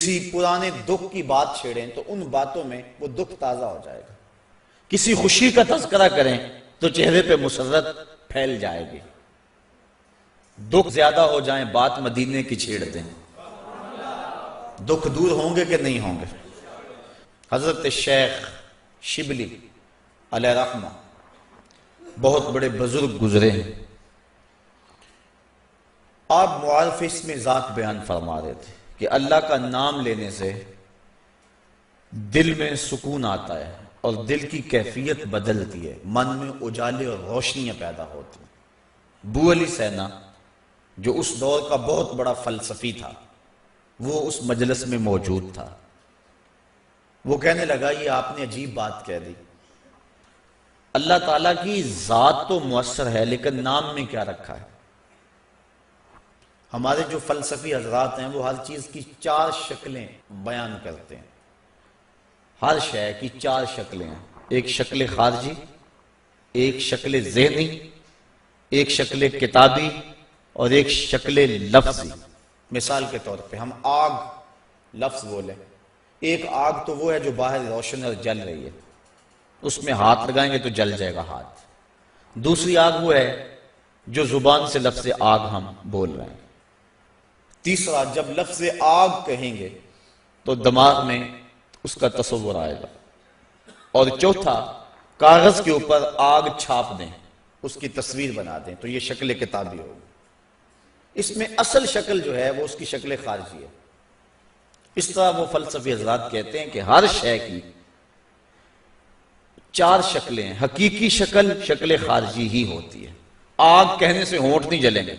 کسی پرانے دکھ کی بات چھیڑیں تو ان باتوں میں وہ دکھ تازہ ہو جائے گا، کسی خوشی کا تذکرہ کریں تو چہرے پہ مسرت پھیل جائے گی، دکھ زیادہ ہو جائیں بات مدینے کی چھیڑ دیں، دکھ دور ہوں گے کہ نہیں ہوں گے؟ حضرت شیخ شبلی علیہ رحمہ بہت بڑے بزرگ گزرے ہیں، آپ معارف اس میں ذات بیان فرما رہے تھے کہ اللہ کا نام لینے سے دل میں سکون آتا ہے اور دل کی کیفیت بدلتی ہے، من میں اجالے اور روشنیاں پیدا ہوتی ہیں۔ ابو علی سینا جو اس دور کا بہت بڑا فلسفی تھا وہ اس مجلس میں موجود تھا، وہ کہنے لگا یہ آپ نے عجیب بات کہہ دی، اللہ تعالیٰ کی ذات تو مؤثر ہے لیکن نام میں کیا رکھا ہے؟ ہمارے جو فلسفی حضرات ہیں وہ ہر چیز کی 4 شکلیں بیان کرتے ہیں، ہر شے کی 4 شکلیں ہیں، ایک شکل خارجی، ایک شکل ذہنی، ایک شکل کتابی اور ایک شکل لفظی۔ مثال کے طور پہ ہم آگ لفظ بولیں، ایک آگ تو وہ ہے جو باہر روشن اور جل رہی ہے، اس میں ہاتھ لگائیں گے تو جل جائے گا ہاتھ۔ دوسری آگ وہ ہے جو زبان سے لفظ آگ ہم بول رہے ہیں۔ تیسرا جب لفظ آگ کہیں گے تو دماغ میں اس کا تصور آئے گا، اور چوتھا کاغذ کے اوپر آگ چھاپ دیں، اس کی تصویر بنا دیں تو یہ شکل کتابی ہوگی۔ اس میں اصل شکل جو ہے وہ اس کی شکل خارجی ہے۔ اس طرح وہ فلسفی حضرات کہتے ہیں کہ ہر شے کی 4 شکلیں ہیں، حقیقی شکل شکل خارجی ہی ہوتی ہے۔ آگ کہنے سے ہونٹ نہیں جلیں گے،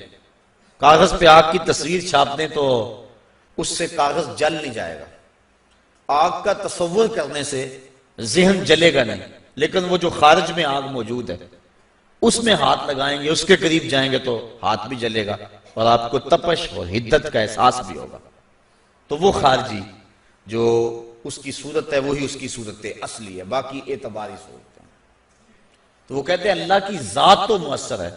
کاغذ پہ آگ کی تصویر چھاپ دیں تو اس سے کاغذ جل نہیں جائے گا، آگ کا تصور کرنے سے ذہن جلے گا نہیں، لیکن وہ جو خارج میں آگ موجود ہے اس میں ہاتھ لگائیں گے، اس کے قریب جائیں گے تو ہاتھ بھی جلے گا اور آپ کو تپش اور حدت کا احساس بھی ہوگا۔ تو وہ خارجی جو اس کی صورت ہے وہی اس کی صورت اصلی ہے، باقی اعتباری صورت ہے۔ تو وہ کہتے ہیں اللہ کی ذات تو مؤثر ہے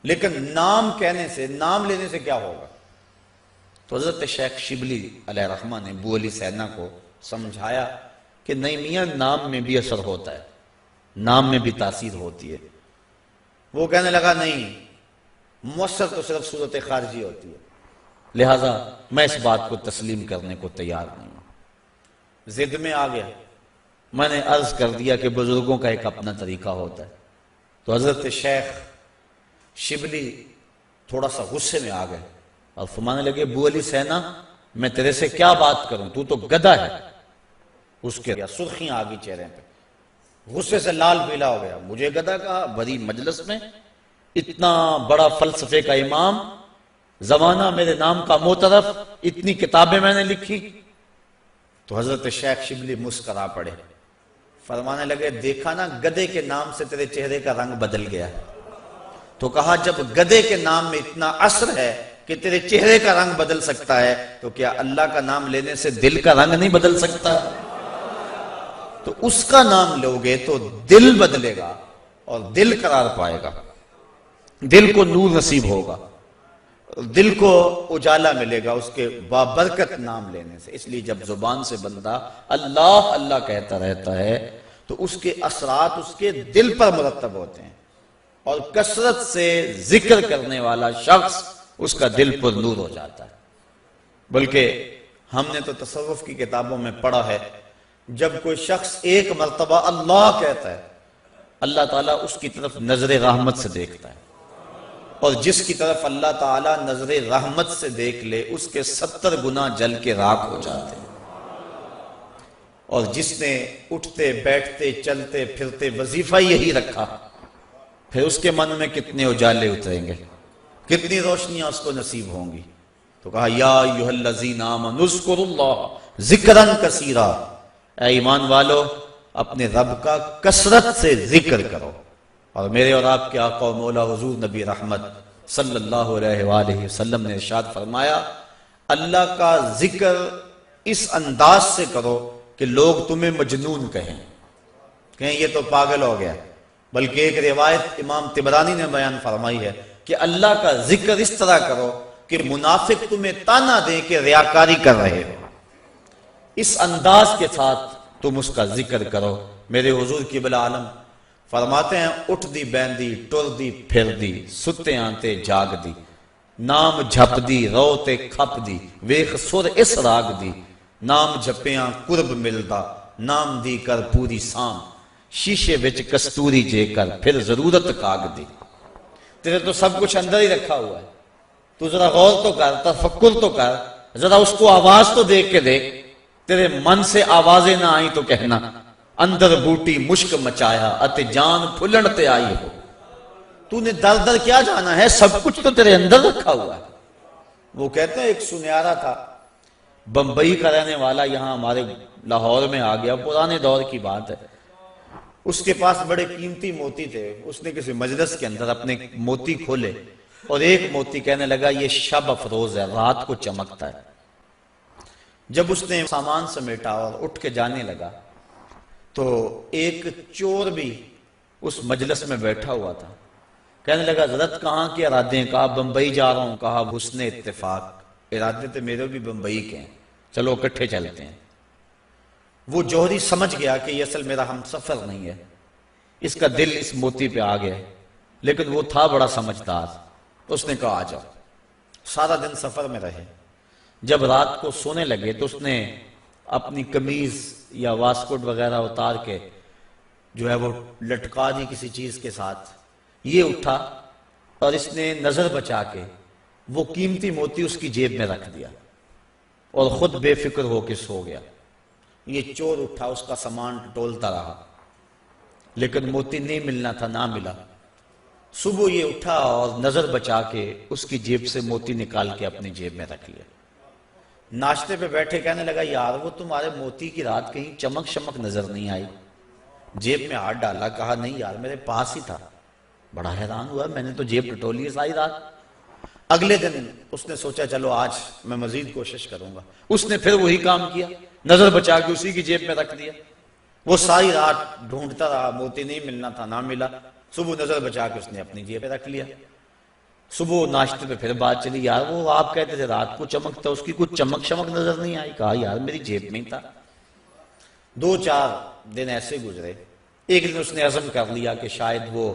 لیکن نام کہنے سے، نام لینے سے کیا ہوگا؟ تو حضرت شیخ شبلی علیہ رحمہ نے ابو علی سینا کو سمجھایا کہ نہیں میاں، نام میں بھی اثر ہوتا ہے، نام میں بھی تاثیر ہوتی ہے۔ وہ کہنے لگا نہیں، مؤثر تو صرف صورت خارجی ہوتی ہے، لہذا میں اس بات کو تسلیم کرنے کو تیار نہیں ہوں۔ ضد میں آ گیا، میں نے عرض کر دیا کہ بزرگوں کا ایک اپنا طریقہ ہوتا ہے۔ تو حضرت شیخ شبلی تھوڑا سا غصے میں آ گئے اور فرمانے لگے ابو علی سینا میں تیرے سے کیا بات کروں، تو تو گدھا ہے۔ اس کے سرخیاں آ گئی چہرے پہ، غصے سے لال پیلا ہو گیا، مجھے گدھا کہا بڑی مجلس میں، اتنا بڑا فلسفے کا امام، زمانہ میرے نام کا معترف، اتنی کتابیں میں نے لکھی۔ تو حضرت شیخ شبلی مسکرا پڑے، فرمانے لگے دیکھا نا گدھے کے نام سے تیرے چہرے کا رنگ بدل گیا۔ تو کہا جب گدھے کے نام میں اتنا اثر ہے کہ تیرے چہرے کا رنگ بدل سکتا ہے تو کیا اللہ کا نام لینے سے دل کا رنگ نہیں بدل سکتا؟ تو اس کا نام لوگے تو دل بدلے گا اور دل قرار پائے گا، دل کو نور نصیب ہوگا، دل کو اجالا ملے گا اس کے بابرکت نام لینے سے۔ اس لیے جب زبان سے بندہ اللہ اللہ کہتا رہتا ہے تو اس کے اثرات اس کے دل پر مرتب ہوتے ہیں، اور کثرت سے ذکر کرنے والا شخص اس کا دل پر نور ہو جاتا ہے۔ بلکہ ہم نے تو تصوف کی کتابوں میں پڑھا ہے جب کوئی شخص ایک مرتبہ اللہ کہتا ہے اللہ تعالیٰ اس کی طرف نظر رحمت سے دیکھتا ہے، اور جس کی طرف اللہ تعالیٰ نظر رحمت سے دیکھ لے اس کے 70 گنا جل کے راکھ ہو جاتے ہیں۔ اور جس نے اٹھتے بیٹھتے چلتے پھرتے وظیفہ یہی رکھا، پھر اس کے من میں کتنے اجالے اتریں گے، کتنی روشنیاں اس کو نصیب ہوں گی۔ تو کہا یا ایھا الذین آمنوا اذکروا اللہ ذکرا کثیرا، اے ایمان والو اپنے رب کا کثرت سے ذکر کرو۔ اور میرے اور آپ کے آقا و مولا حضور نبی رحمت صلی اللہ علیہ وآلہ وسلم نے ارشاد فرمایا اللہ کا ذکر اس انداز سے کرو کہ لوگ تمہیں مجنون کہیں یہ تو پاگل ہو گیا۔ بلکہ ایک روایت امام طبرانی نے بیان فرمائی ہے کہ اللہ کا ذکر اس طرح کرو کہ منافق تمہیں تانا دیں کہ ریاکاری کر رہے ہو۔ اس انداز کے ساتھ تم اس کا ذکر کرو۔ میرے حضور قبلہ عالم فرماتے ہیں اٹھ دی بیندی ٹر دی پھر دی ستے آنتے جاگ دی نام جھپ دی رو تے کھپ دی ویخ سر اس راگ دی نام جھپیاں قرب ملدا نام دی کر پوری سام شیشے وچ کستوری جے کر پھر ضرورت کاغ دی۔ تیرے تو سب کچھ اندر ہی رکھا ہوا ہے، تو ذرا غور تو کر، تفکر تو کر، ذرا اس کو آواز تو دیکھ کے دیکھ۔ تیرے من سے آوازیں نہ آئیں تو کہنا اندر بوٹی مشک مچایا اتے جان پھلن تے آئی ہو۔ تو نے در در کیا جانا ہے، سب کچھ تو تیرے اندر رکھا ہوا ہے۔ وہ کہتے ہیں ایک سنیارا تھا، بمبئی کا رہنے والا، یہاں ہمارے لاہور میں آ گیا، پرانے دور کی بات ہے۔ اس کے پاس بڑے قیمتی موتی تھے، اس نے کسی مجلس کے اندر اپنے موتی کھولے اور ایک موتی کہنے لگا یہ شب افروز ہے، رات کو چمکتا ہے۔ جب اس نے سامان سمیٹا اور اٹھ کے جانے لگا تو ایک چور بھی اس مجلس میں بیٹھا ہوا تھا، کہنے لگا حضرت کہاں کے ارادے ہیں؟ کہا بمبئی جا رہا ہوں۔ کہا حسن اتفاق، ارادے تو میرے بھی بمبئی کے ہیں، چلو اکٹھے چلتے ہیں۔ وہ جوہری سمجھ گیا کہ یہ اصل میرا ہم سفر نہیں ہے، اس کا دل اس موتی پہ آ گیا، لیکن وہ تھا بڑا سمجھدار۔ اس نے کہا آ جاؤ۔ سارا دن سفر میں رہے، جب رات کو سونے لگے تو اس نے اپنی قمیض یا واسکٹ وغیرہ اتار کے جو ہے وہ لٹکا دی کسی چیز کے ساتھ۔ یہ اٹھا اور اس نے نظر بچا کے وہ قیمتی موتی اس کی جیب میں رکھ دیا اور خود بے فکر ہو کے سو گیا۔ یہ چور اٹھا، اس کا سامان ٹولتا رہا، لیکن موتی نہیں ملنا تھا، نہ ملا۔ صبح یہ اٹھا اور نظر بچا کے اس کی جیب سے موتی نکال کے اپنی جیب میں رکھ لیا۔ ناشتے پہ بیٹھے کہنے لگا یار وہ تمہارے موتی کی رات کہیں چمک شمک نظر نہیں آئی؟ جیب میں ہاتھ ڈالا، کہا نہیں یار میرے پاس ہی تھا۔ بڑا حیران ہوا، میں نے تو جیب ٹٹولی ہے ساری رات۔ اگلے دن اس نے سوچا چلو آج میں مزید کوشش کروں گا۔ اس نے پھر وہی کام کیا، نظر بچا کے اسی کی جیب میں رکھ دیا۔ وہ ساری رات ڈھونڈتا رہا، موتی نہیں ملنا تھا، نہ ملا۔ صبح نظر بچا کے اس نے اپنی جیب میں رکھ لیا۔ صبح ناشتے پہ پھر بات چلی، یار وہ آپ کہتے تھے رات کو چمکتا، اس کی کچھ چمک شمک نظر نہیں آئی؟ کہا یار میری جیب میں ہی تھا۔ 2-4 دن ایسے گزرے۔ ایک دن اس نے عزم کر لیا کہ شاید وہ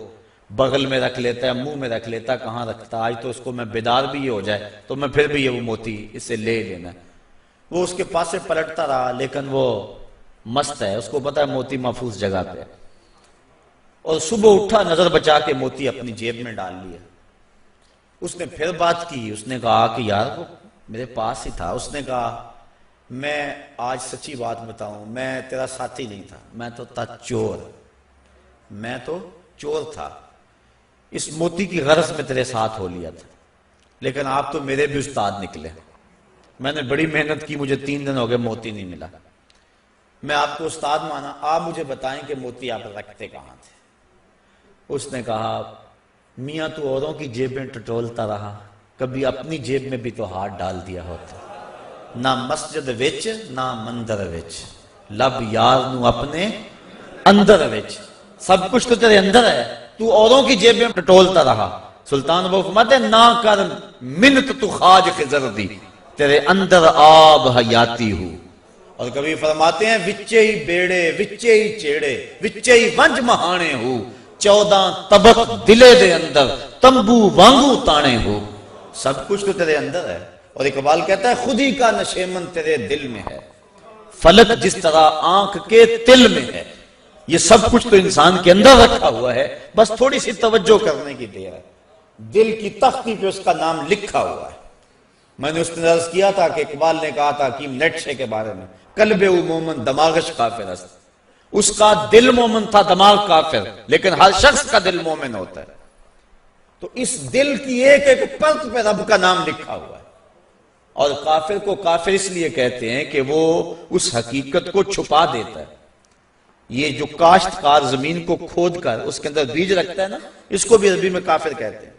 بغل میں رکھ لیتا ہے، منہ میں رکھ لیتا، کہاں رکھتا، آج تو اس کو میں بیدار بھی ہو جائے تو میں پھر بھی یہ وہ موتی اس سے لے لینا۔ وہ اس کے پاس سے پلٹتا رہا، لیکن وہ مست ہے، اس کو پتا ہے موتی محفوظ جگہ پہ۔ اور صبح اٹھا، نظر بچا کے موتی اپنی جیب میں ڈال لیا۔ اس نے پھر بات کی، اس نے کہا کہ یار وہ میرے پاس ہی تھا۔ اس نے کہا میں آج سچی بات بتاؤں، میں تیرا ساتھی نہیں تھا، میں تو تھا چور، میں تو چور تھا۔ اس موتی کی غرض میں تیرے ساتھ ہو لیا تھا، لیکن آپ تو میرے بھی استاد نکلے۔ میں نے بڑی محنت کی، مجھے 3 دن ہو گئے موتی نہیں ملا۔ میں آپ کو استاد مانا، آپ مجھے بتائیں کہ موتی آپ رکھتے کہاں تھے؟ اس نے کہا میاں تو اوروں کی جیبیں ٹٹولتا رہا، کبھی اپنی جیب میں بھی تو ہاتھ ڈال دیا ہوتا۔ نہ مسجد وچ نہ مندر وچ، لب یار نو اپنے اندر وچ۔ سب کچھ تو تیرے اندر ہے، تو اوروں کی جیب میں ٹٹولتا رہا۔ سلطان وہ فرماتے ہیں نہ کر منت تو خواج خضر دی، تیرے اندر آب حیاتی ہو۔ اور کبھی فرماتے ہیں وچے ہی بیڑے وچے ہی چیڑے وچے ہی ونج مہانے ہو، 14 طبق دلے دے اندر تمبو وانگو تانے ہو۔ سب کچھ تو تیرے اندر ہے۔ اور اقبال کہتا ہے خود ہی کا نشیمن تیرے دل میں ہے، فلک جس طرح آنکھ کے تل میں ہے۔ یہ سب کچھ تو انسان کے اندر رکھا ہوا ہے، بس تھوڑی سی توجہ کرنے کی دیر ہے۔ دل کی تختی پہ اس کا نام لکھا ہوا ہے۔ میں نے اس نے عرض کیا تھا کہ اقبال نے کہا تھا حکیم نیٹشے کے بارے میں، قلب او مومن دماغش کافر است۔ اس کا دل مومن تھا، دماغ کافر، لیکن ہر شخص کا دل مومن ہوتا ہے۔ تو اس دل کی ایک ایک پرت پہ رب کا نام لکھا ہوا ہے۔ اور کافر کو کافر اس لیے کہتے ہیں کہ وہ اس حقیقت کو چھپا دیتا ہے۔ یہ جو کاشتکار زمین کو کھود کر اس کے اندر بیج رکھتا ہے نا، اس کو بھی عربی میں کافر کہتے ہیں،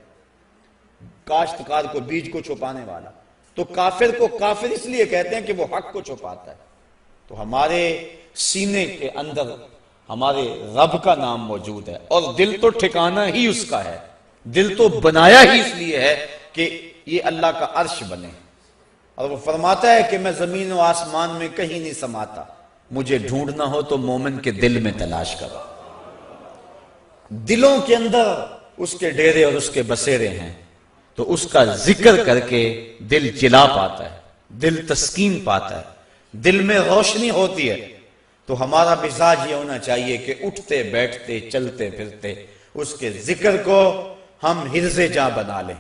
کاشتکار کو، بیج کو چھپانے والا۔ تو کافر کو کافر اس لیے کہتے ہیں کہ وہ حق کو چھپاتا ہے۔ تو ہمارے سینے کے اندر ہمارے رب کا نام موجود ہے، اور دل تو ٹھکانہ ہی اس کا ہے۔ دل تو بنایا ہی اس لیے ہے کہ یہ اللہ کا عرش بنے۔ اور وہ فرماتا ہے کہ میں زمین و آسمان میں کہیں نہیں سماتا، مجھے ڈھونڈنا ہو تو مومن کے دل میں تلاش کرو۔ دلوں کے اندر اس کے ڈیرے اور اس کے بسیرے ہیں، تو اس کا ذکر کر کے دل جلا پاتا ہے، دل تسکین پاتا ہے، دل میں روشنی ہوتی ہے۔ تو ہمارا مزاج یہ ہونا چاہیے کہ اٹھتے بیٹھتے چلتے پھرتے اس کے ذکر کو ہم حرز جاں بنا لیں۔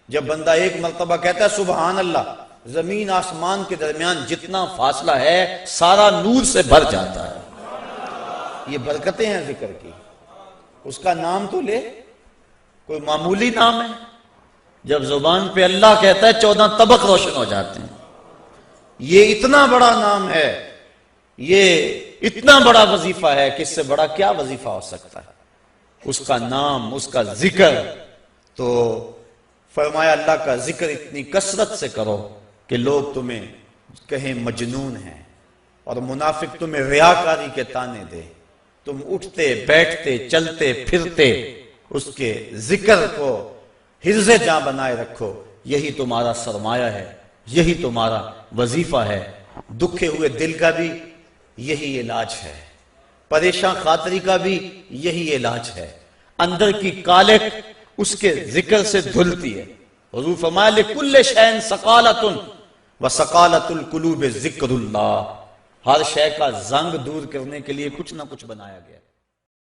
جب بندہ ایک مرتبہ کہتا ہے سبحان اللہ، زمین آسمان کے درمیان جتنا فاصلہ ہے سارا نور سے بھر جاتا ہے۔ یہ برکتیں ہیں ذکر کی۔ اس کا نام تو لے، کوئی معمولی نام ہے؟ جب زبان پہ اللہ کہتا ہے 14 طبق روشن ہو جاتے ہیں۔ یہ اتنا بڑا نام ہے، یہ اتنا بڑا وظیفہ ہے کہ اس سے بڑا کیا وظیفہ ہو سکتا ہے؟ اس کا نام، اس کا ذکر۔ تو فرمایا اللہ کا ذکر اتنی کثرت سے کرو کہ لوگ تمہیں کہیں مجنون ہیں، اور منافق تمہیں ریاکاری کے طعنے دے۔ تم اٹھتے بیٹھتے چلتے پھرتے اس کے ذکر کو حرز جاں بنائے رکھو، یہی تمہارا سرمایہ ہے، یہی تمہارا وظیفہ ہے۔ دکھے ہوئے دل کا بھی یہی علاج ہے، پریشان خاطری کا بھی یہی علاج ہے۔ اندر کی کالک اس کے ذکر سے دھلتی ہے۔ حضور فرمایا لِكُلِّ شَيْءٍ سَقَالَةٌ وَسَقَالَةُ الْقُلُوبِ ذِكْرُ اللَّهِ۔ ہر شے کا زنگ دور کرنے کے لیے کچھ نہ کچھ بنایا گیا۔